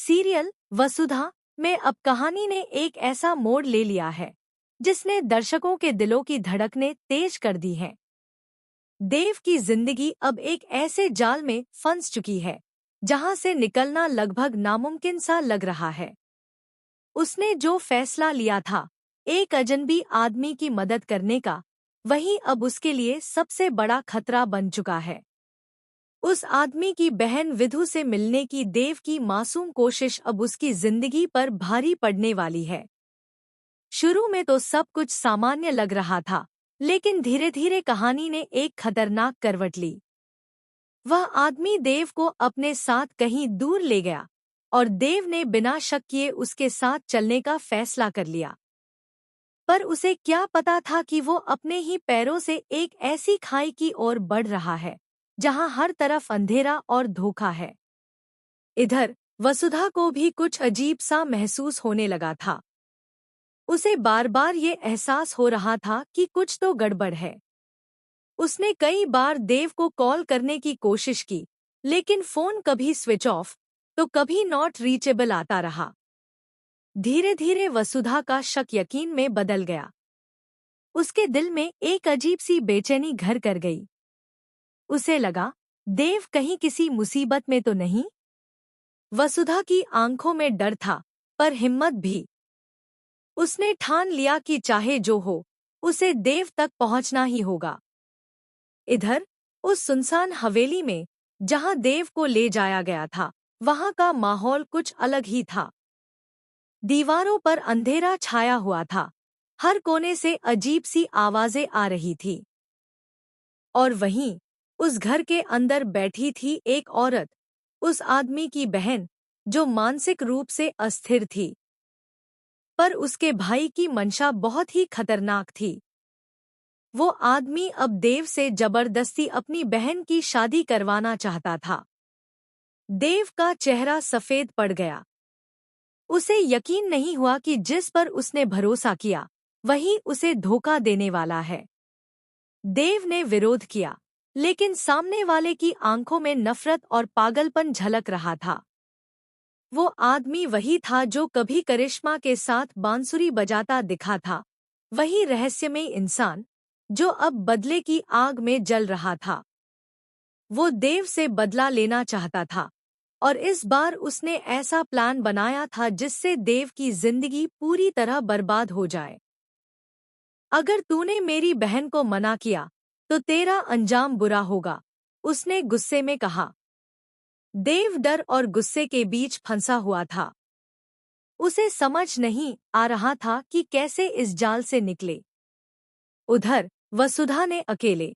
Serial वसुधा में अब कहानी ने एक ऐसा मोड़ ले लिया है जिसने दर्शकों के दिलों की धड़कनें तेज कर दी हैं। देव की जिंदगी अब एक ऐसे जाल में फंस चुकी है जहां से निकलना लगभग नामुमकिन सा लग रहा है। उसने जो फैसला लिया था, एक अजनबी आदमी की मदद करने का, वही अब उसके लिए सबसे बड़ा खतरा बन चुका है। उस आदमी की बहन विधु से मिलने की देव की मासूम कोशिश अब उसकी जिंदगी पर भारी पड़ने वाली है। शुरू में तो सब कुछ सामान्य लग रहा था, लेकिन धीरे धीरे कहानी ने एक खतरनाक करवट ली। वह आदमी देव को अपने साथ कहीं दूर ले गया और देव ने बिना शक किए उसके साथ चलने का फैसला कर लिया। पर उसे क्या पता था कि वो अपने ही पैरों से एक ऐसी खाई की ओर बढ़ रहा है जहां हर तरफ अंधेरा और धोखा है। इधर वसुधा को भी कुछ अजीब सा महसूस होने लगा था। उसे बार बार ये एहसास हो रहा था कि कुछ तो गड़बड़ है। उसने कई बार देव को कॉल करने की कोशिश की, लेकिन फोन कभी स्विच ऑफ तो कभी नॉट रीचेबल आता रहा। धीरे धीरे वसुधा का शक यकीन में बदल गया। उसके दिल में एक अजीब सी बेचैनी घर कर गई। उसे लगा, देव कहीं किसी मुसीबत में तो नहीं। वसुधा की आंखों में डर था, पर हिम्मत भी। उसने ठान लिया कि चाहे जो हो, उसे देव तक पहुंचना ही होगा। इधर उस सुनसान हवेली में जहां देव को ले जाया गया था, वहां का माहौल कुछ अलग ही था। दीवारों पर अंधेरा छाया हुआ था, हर कोने से अजीब सी आवाजें आ रही थी। और वहीं उस घर के अंदर बैठी थी एक औरत, उस आदमी की बहन, जो मानसिक रूप से अस्थिर थी। पर उसके भाई की मंशा बहुत ही खतरनाक थी। वो आदमी अब देव से जबरदस्ती अपनी बहन की शादी करवाना चाहता था। देव का चेहरा सफेद पड़ गया। उसे यकीन नहीं हुआ कि जिस पर उसने भरोसा किया, वही उसे धोखा देने वाला है। देव ने विरोध किया, लेकिन सामने वाले की आंखों में नफरत और पागलपन झलक रहा था। वो आदमी वही था जो कभी करिश्मा के साथ बांसुरी बजाता दिखा था, वही रहस्यमय इंसान जो अब बदले की आग में जल रहा था। वो देव से बदला लेना चाहता था, और इस बार उसने ऐसा प्लान बनाया था जिससे देव की जिंदगी पूरी तरह बर्बाद हो जाए। अगर तूने मेरी बहन को मना किया तो तेरा अंजाम बुरा होगा, उसने गुस्से में कहा। देव डर और गुस्से के बीच फंसा हुआ था। उसे समझ नहीं आ रहा था कि कैसे इस जाल से निकले। उधर वसुधा ने अकेले